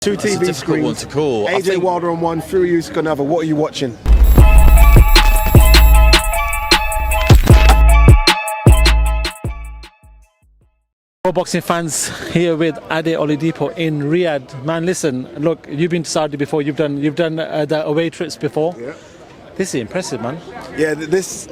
Two That's a TV difficult one screens. to call. AJ Wilder on one, Fury Usyk on another. What are you watching? Pro boxing fans, here with Ade Oladipo in Riyadh. Man, listen, look, you've been to Saudi before. You've done the away trips before. Yeah. This is impressive, man. Yeah, this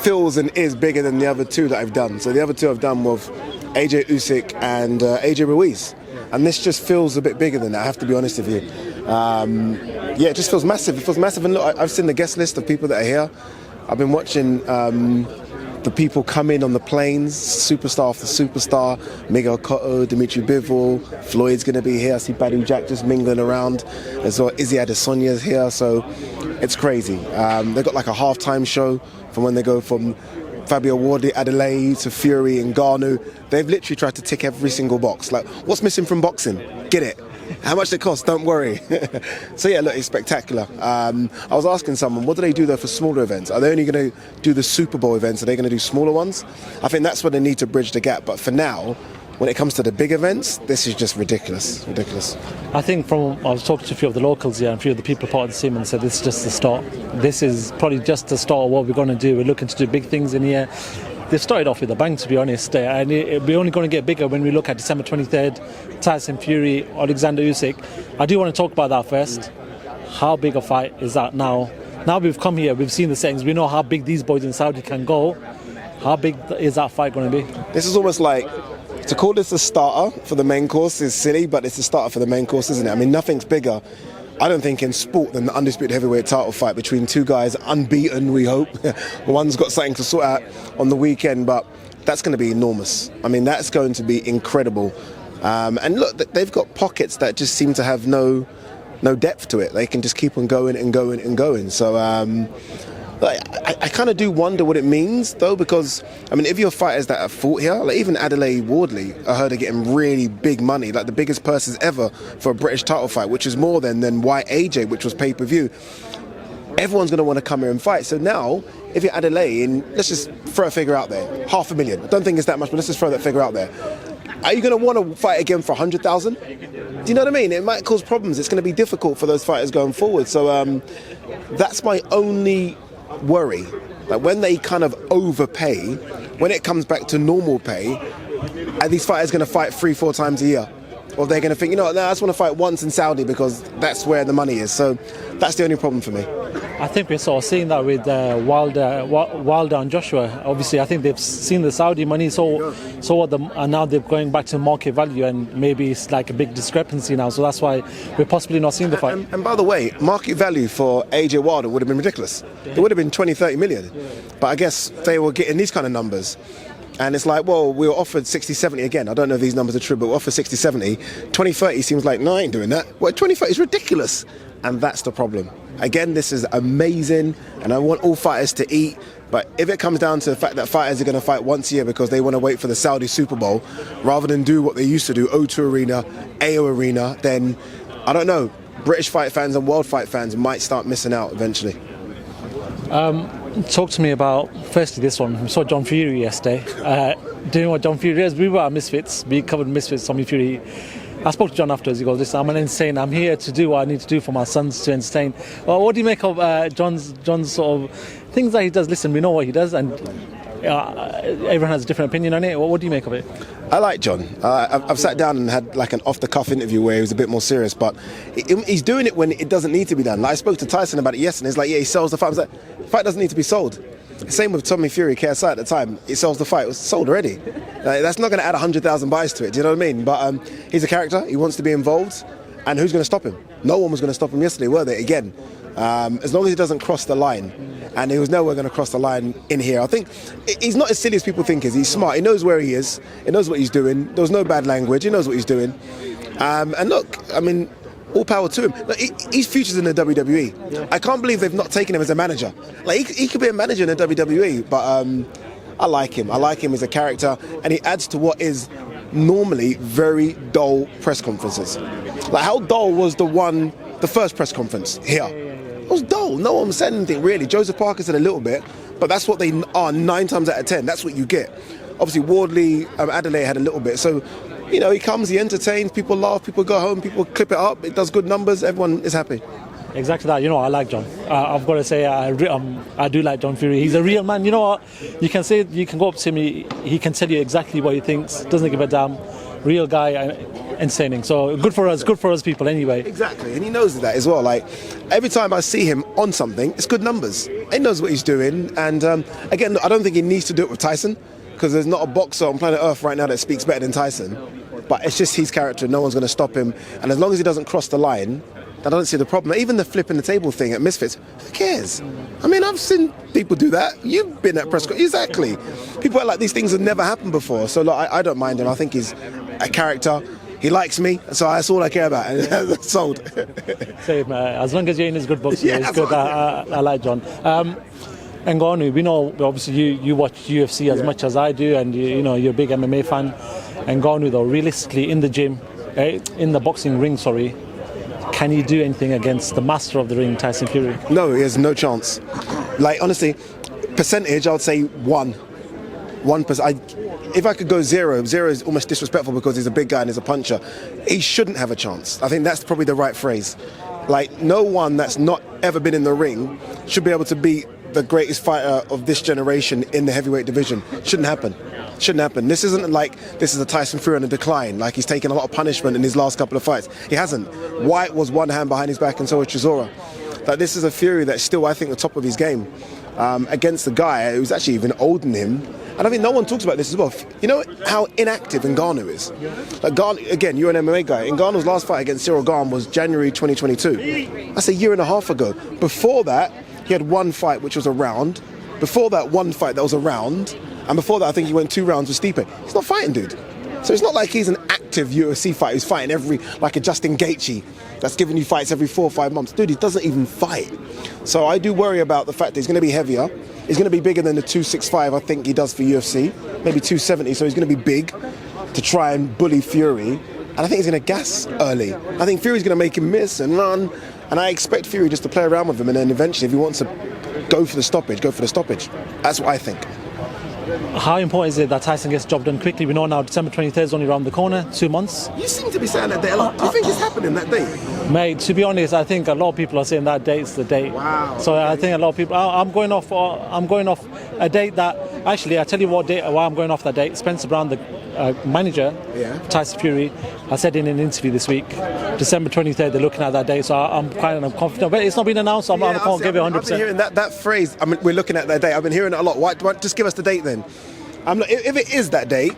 feels and is bigger than the other two that I've done. So the other two I've done with AJ Usyk and AJ Ruiz. And this just feels a bit bigger than that, I have to be honest with you. Yeah, it just feels massive. It feels massive. And look, I've seen the guest list of people that are here. I've been watching the people come in on the planes, superstar after superstar. Miguel Cotto, Dimitri Bivol, Floyd's going to be here. I see Badu Jack just mingling around. As well, Izzy Adesonya's here, so it's crazy. They've got like a halftime show from when they go from Fabio Wardley, Adelaide to Fury and Ngannou. They've literally tried to tick every single box. Like, what's missing from boxing? Get it. How much it costs? Don't worry. So yeah, look, it's spectacular. I was asking someone, what do they do though for smaller events? Are they only going to do the Super Bowl events? Are they going to do smaller ones? I think that's where they need to bridge the gap. But for now, when it comes to the big events, this is just ridiculous. Ridiculous. I think I was talking to a few of the locals here and a few of the people part of the team and said this is just the start. This is probably just the start of what we're going to do. We're looking to do big things in here. They've started off with a bang, to be honest, and we're only going to get bigger when we look at December 23rd, Tyson Fury, Alexander Usyk. I do want to talk about that first. How big a fight is that now? Now we've come here, we've seen the settings, we know how big these boys in Saudi can go. How big is that fight going to be? This is almost like, to call this a starter for the main course is silly, but it's a starter for the main course, isn't it? I mean, nothing's bigger, I don't think, in sport than the undisputed heavyweight title fight between two guys, unbeaten, we hope. One's got something to sort out on the weekend, but that's going to be enormous. I mean, that's going to be incredible. And look, they've got pockets that just seem to have no depth to it. They can just keep on going and going and going. So I kind of do wonder what it means, though, because, I mean, if you're fighters that have fought here, like even Adelaide Wardley, I heard are getting really big money, like the biggest purses ever for a British title fight, which is more than White AJ, which was pay-per-view. Everyone's going to want to come here and fight. So now, if you're Adelaide, and let's just throw a figure out there, $500,000. I don't think it's that much, but let's just throw that figure out there. Are you going to want to fight again for 100,000? Do you know what I mean? It might cause problems. It's going to be difficult for those fighters going forward. So that's my only worry. Like, when they kind of overpay, when it comes back to normal pay, are these fighters going to fight 3-4 times a year? Or they're going to think, you know what, no, I just want to fight once in Saudi because that's where the money is. So that's the only problem for me. I think we're sort of seeing that with Wilder and Joshua. Obviously, I think they've seen the Saudi money, and now they're going back to market value, and maybe it's like a big discrepancy now. So that's why we're possibly not seeing the fight. And by the way, market value for AJ Wilder would have been ridiculous. It would have been 20-30 million. But I guess they were getting these kind of numbers. And it's like, well, we were offered 60-70 again. I don't know if these numbers are true, but we're offered 60-70. 20-30 seems like, no, I ain't doing that. Well, 20-30 is ridiculous. And that's the problem. Again, this is amazing, and I want all fighters to eat. But if it comes down to the fact that fighters are going to fight once a year because they want to wait for the Saudi Super Bowl, rather than do what they used to do, O2 Arena, AO Arena, then, I don't know, British fight fans and world fight fans might start missing out eventually. Talk to me about, firstly, this one. We saw John Fury yesterday. Do you know what John Fury is? We were at Misfits. We covered Misfits, Tommy Fury. I spoke to John afterwards. He goes, listen, I'm an insane. I'm here to do what I need to do for my sons to entertain. Well, what do you make of John's sort of things that he does? Listen, we know what he does, and everyone has a different opinion on it. What do you make of it? I like John. I've sat down and had like an off-the-cuff interview where he was a bit more serious, but he's doing it when it doesn't need to be done. Like, I spoke to Tyson about it yesterday. He's like, yeah, he sells the fight. I was like, the fight doesn't need to be sold. Same with Tommy Fury, KSI at the time. He sells the fight. It was sold already. That's not going to add 100,000 buys to it. Do you know what I mean? But he's a character. He wants to be involved. And who's going to stop him? No one was going to stop him yesterday, were they? Again, as long as he doesn't cross the line. And he was nowhere going to cross the line in here. I think he's not as silly as people think he is. He's smart. He knows where he is. He knows what he's doing. There was no bad language. He knows what he's doing. And look, I mean, all power to him. Look, he's futures in the WWE. Yeah. I can't believe they've not taken him as a manager. Like, he could be a manager in the WWE, but I like him. I like him as a character, and he adds to what is normally very dull press conferences. Like, how dull was the first press conference here? It was dull. No one said anything really. Joseph Parker said a little bit, but that's what they are 9 times out of 10. That's what you get. Obviously, Wardley, Adelaide had a little bit. So you know, he comes, he entertains, people laugh, people go home, people clip it up, it does good numbers, everyone is happy. Exactly that. You know, I like John. I've got to say, I do like John Fury. He's a real man. You know what? You can go up to him. He can tell you exactly what he thinks. Doesn't give a damn. Real guy, entertaining. So good for us people anyway. Exactly, and he knows that as well. Like every time I see him on something, it's good numbers. He knows what he's doing, and again, I don't think he needs to do it with Tyson, because there's not a boxer on planet Earth right now that speaks better than Tyson. But it's just his character. No one's going to stop him, and as long as he doesn't cross the line, I don't see the problem. Even the flipping the table thing at Misfits, who cares? I mean, I've seen people do that. You've been at press conferences. Exactly. People are like, these things have never happened before. So look, I don't mind him. I think he's a character. He likes me, so that's all I care about. And sold. Same. As long as you're in his good books, Yeah, it's good. I like John. Ngannou, we know obviously you watch UFC as much as I do, and you know you're a big MMA fan. Ngannou, though, realistically in the gym, in the boxing ring, sorry. Can he do anything against the master of the ring, Tyson Fury? No, he has no chance. Like, honestly, percentage, I would say 1%. If I could go zero is almost disrespectful because he's a big guy and he's a puncher. He shouldn't have a chance. I think that's probably the right phrase. Like, no one that's not ever been in the ring should be able to beat the greatest fighter of this generation in the heavyweight division. Shouldn't happen. This isn't like this is a Tyson Fury on a decline, like he's taken a lot of punishment in his last couple of fights. He hasn't. White was one hand behind his back and so was Chisora. Like, this is a Fury that's still, I think, the top of his game against a guy who's actually even older than him. And I think no one talks about this as well. You know how inactive Ngannou is? Like, again, you're an MMA guy. Ngannou's last fight against Cyril Gane was January 2022. That's a year and a half ago. Before that, he had one fight which was a round. Before that, one fight that was a round. And before that, I think he went 2 rounds with Stipe. He's not fighting, dude. So it's not like he's an active UFC fighter who's fighting like a Justin Gaethje that's giving you fights every 4 or 5 months. Dude, he doesn't even fight. So I do worry about the fact that he's going to be heavier. He's going to be bigger than the 265 I think he does for UFC. Maybe 270, so he's going to be big to try and bully Fury. And I think he's going to gas early. I think Fury's going to make him miss and run. And I expect Fury just to play around with him, and then eventually, if he wants to go for the stoppage, go for the stoppage. That's what I think. How important is it that Tyson gets the job done quickly? We know now December 23rd is only around the corner, 2 months. You seem to be saying that day a lot. Do you think it's happening that day? Mate, to be honest, I think a lot of people are saying that date's the date. Wow. So I think a lot of people. I'm going off a date that actually I tell you why I'm going off that date. Spencer Brown, the manager, Tyson Fury, I said in an interview this week, December 23rd, they're looking at that date. So I'm confident, but it's not been announced. So I can't give it 100%. I've been hearing that phrase. I mean, we're looking at that date. I've been hearing it a lot. Why just give us the date then? If it is that date,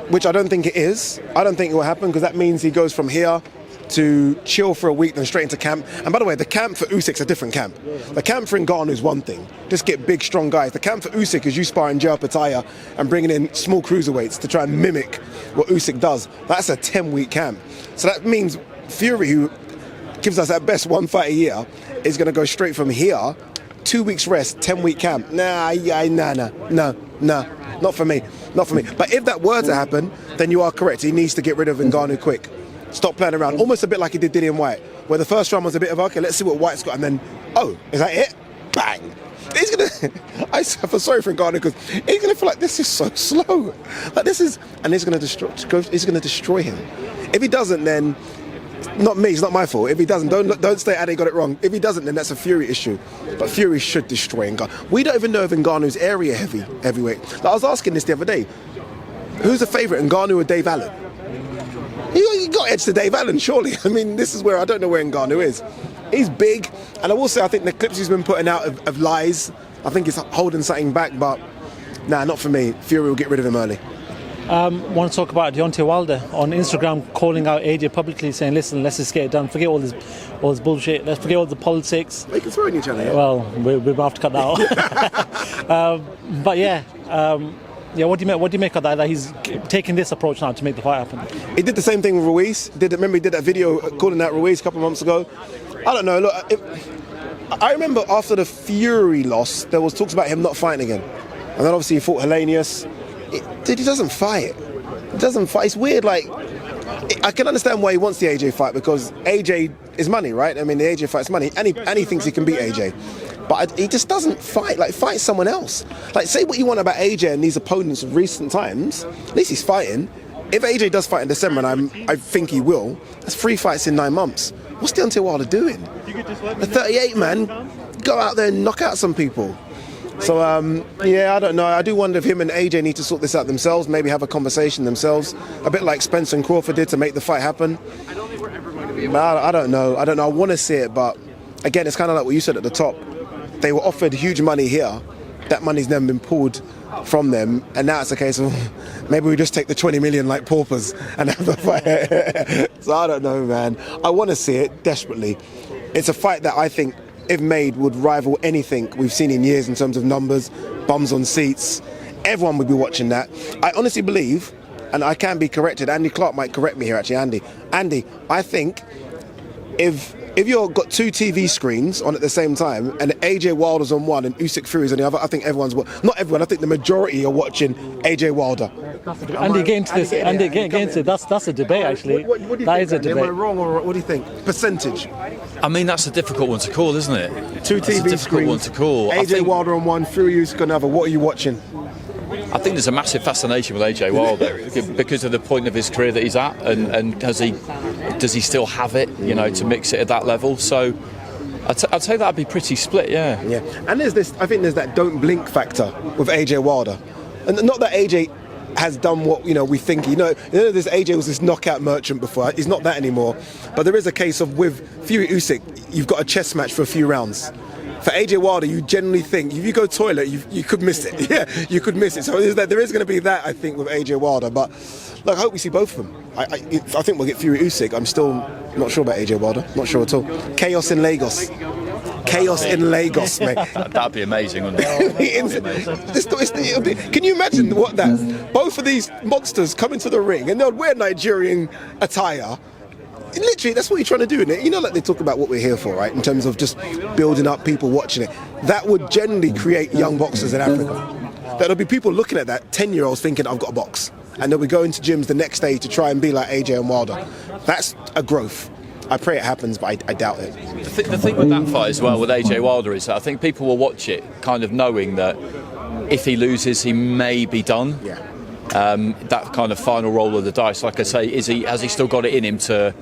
which I don't think it is, I don't think it will happen, because that means he goes from here to chill for a week, then straight into camp. And by the way, the camp for Usyk's a different camp. The camp for Ngannou is one thing. Just get big, strong guys. The camp for Usyk is you sparring Joe Pataya and bringing in small cruiserweights to try and mimic what Usyk does. That's a 10-week camp. So that means Fury, who gives us at best one fight a year, is going to go straight from here, 2 weeks rest, 10-week camp. No, not for me. But if that were to happen, then you are correct. He needs to get rid of Ngannou quick. Stop playing around. Almost a bit like he did Dillian White, where the first round was a bit of, okay, let's see what White's got, and then, oh, is that it? Bang. He's gonna. I feel sorry for Ngannou, because he's gonna feel like this is so slow. Like this is, and he's gonna destroy him. If he doesn't, then not me. It's not my fault. If he doesn't, don't say Ade got it wrong. If he doesn't, then that's a Fury issue. But Fury should destroy Ngannou. We don't even know if Ngannou's area heavyweight. Like, I was asking this the other day. Who's the favourite, Ngannou or Dave Allen? You got edge to Dave Allen, surely. I mean, this is where I don't know where Ngannou is. He's big, and I will say I think the clips he's been putting out of lies, I think he's holding something back, but nah, not for me. Fury will get rid of him early. Want to talk about Deontay Wilder on Instagram calling out AJ publicly, saying, listen, let's just get it done. Forget all this bullshit. Let's forget all the politics. They can throw in each other. Yeah? Well, we're going to have to cut that out. But yeah, what do you make of that he's taking this approach now to make the fight happen? He did the same thing with Ruiz. Remember he did that video calling out Ruiz a couple of months ago? I don't know. Look, I remember after the Fury loss, there was talks about him not fighting again. And then obviously he fought Hellenius. Dude, he doesn't fight. It's weird, like, I can understand why he wants the AJ fight, because AJ is money, right? I mean, the AJ fight's money, and he thinks he can beat AJ. But he just doesn't fight. Like, fight someone else. Like, say what you want about AJ and these opponents of recent times. At least he's fighting. if AJ does fight in December, and I think he will, that's 3 fights in 9 months. What's Deontay Wilder doing? The 38 man, go out there and knock out some people. So yeah, I don't know. I do wonder if him and AJ need to sort this out themselves, maybe have a conversation themselves, a bit like Spencer and Crawford did to make the fight happen. But I don't know. I want to see it, but again, it's kind of like what you said at the top. They were offered huge money here. That money's never been pulled from them, and now it's a case of maybe we just take the 20 million like paupers and have the fight. So I don't know, man. I want to see it desperately. It's a fight that I think, if made, would rival anything we've seen in years in terms of numbers, bums on seats. Everyone would be watching that. I honestly believe, and I can be corrected, Andy Clark might correct me here actually, Andy, I think if you've got 2 TV screens on at the same time and AJ Wilder's on one and Usyk Fury's on the other, I think everyone's, not everyone, I think the majority are watching AJ Wilder. Andy, get into this. Andy, get into it. That's a debate, actually. What do you that think, is a Andy? debate. Am I wrong, or what do you think? Percentage? I mean, that's a difficult one to call, isn't it? 2 That's a TV difficult screens, one to call. AJ Wilder on one, Fury Usyk on another. What are you watching? I think there's a massive fascination with AJ Wilder because of the point of his career that he's at, and does he still have it, you know, to mix it at that level? So I'd say that'd be pretty split, yeah. Yeah, and I think there's that don't blink factor with AJ Wilder, and not that AJ has done what we think. This AJ was this knockout merchant before. He's not that anymore. But there is a case of with Fury Usyk, you've got a chess match for a few rounds. For AJ Wilder, you generally think if you go toilet, you could miss it. Yeah, you could miss it. So there is going to be that, I think, with AJ Wilder. But look, I hope we see both of them. I think we'll get Fury Usyk. I'm still not sure about AJ Wilder. Not sure at all. Chaos in Lagos. Chaos in Lagos, mate. That'd be amazing, wouldn't it? Can you imagine what that? Both of these monsters come into the ring and they'll wear Nigerian attire. Literally, that's what you're trying to do, isn't it? Like they talk about what we're here for, right? In terms of just building up people watching it. That would generally create young boxers in Africa. There'll be people looking at that, 10-year-olds thinking, I've got a box. And they'll be going to gyms the next day to try and be like AJ and Wilder. That's a growth. I pray it happens, but I doubt it. The thing with that fight as well, with AJ Wilder, is that I think people will watch it kind of knowing that if he loses, he may be done. Yeah. That kind of final roll of the dice, like I say, has he still got it in him to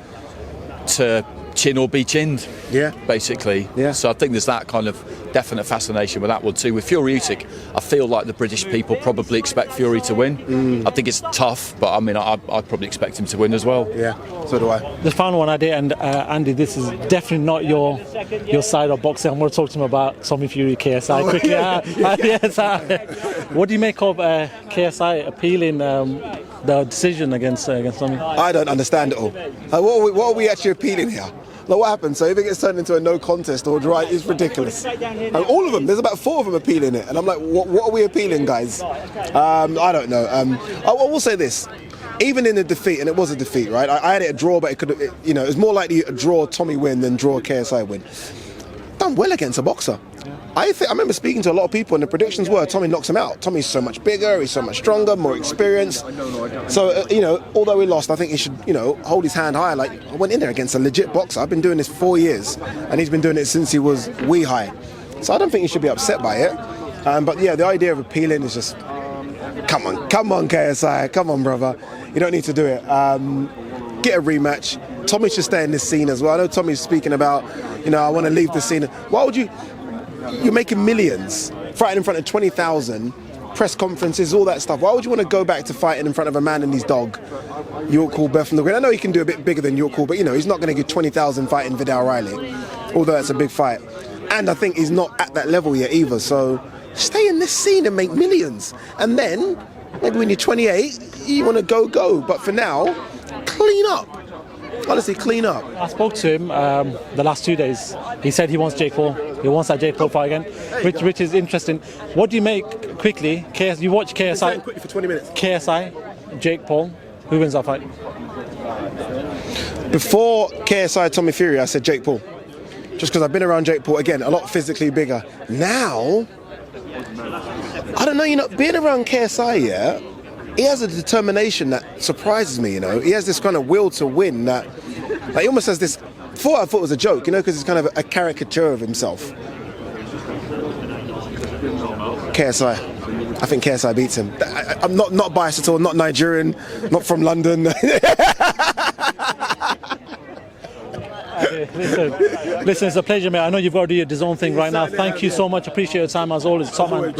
chin or be chinned? Yeah. Basically. Yeah. So I think there's that kind of definite fascination with that one too. With Fury Usyk, I feel like the British people probably expect Fury to win. I think it's tough, but I mean, I'd probably expect him to win as well. Yeah, so do I. The final one I did, and Andy, this is definitely not your side of boxing. I'm going to talk to him about Tommy Fury, KSI quickly. Yes. What do you make of KSI appealing the decision against Tommy? I don't understand it all. What are we actually appealing here? Like, what happens? So if it gets turned into a no contest or a draw, it's ridiculous. And all of them, there's about 4 of them appealing it. And I'm like, what are we appealing, guys? I don't know. I will say this. Even in the defeat, and it was a defeat, right? I had it a draw, but it was more likely a draw Tommy win than draw KSI win. Done well against a boxer. I remember speaking to a lot of people, and the predictions were Tommy knocks him out. Tommy's so much bigger, he's so much stronger, more experienced. So, although we lost, I think he should, hold his hand higher. Like, I went in there against a legit boxer. I've been doing this 4 years, and he's been doing it since he was wee high. So I don't think he should be upset by it. But yeah, the idea of appealing is just, come on, KSI, come on, brother. You don't need to do it. Get a rematch. Tommy should stay in this scene as well. I know Tommy's speaking about, I want to leave the scene. Why would you? You're making millions, fighting in front of 20,000, press conferences, all that stuff. Why would you want to go back to fighting in front of a man and his dog, York Hall, Bethnal Green? I know he can do a bit bigger than York Hall, but he's not going to give 20,000 fighting Vidal Riley, although it's a big fight. And I think he's not at that level yet either. So stay in this scene and make millions. And then, maybe when you're 28, you want to go. But for now, clean up. Honestly, clean up. I spoke to him the last 2 days. He said he wants Jake Paul. He wants that Jake Paul fight again, which is interesting. What do you make quickly? You watch KSI Quickly for 20 minutes. KSI, Jake Paul. Who wins that fight? Before KSI Tommy Fury, I said Jake Paul. Just because I've been around Jake Paul, again, a lot physically bigger. Now, I don't know, being around KSI, yeah, he has a determination that surprises me, He has this kind of will to win that, he almost has this, before I thought it was a joke, because it's kind of a caricature of himself. KSI. I think KSI beats him. I'm not biased at all, not Nigerian, not from London. Listen, it's a pleasure, mate. I know you've got to do your DAZN thing right now. Thank you so much. Appreciate your time as always. Top man.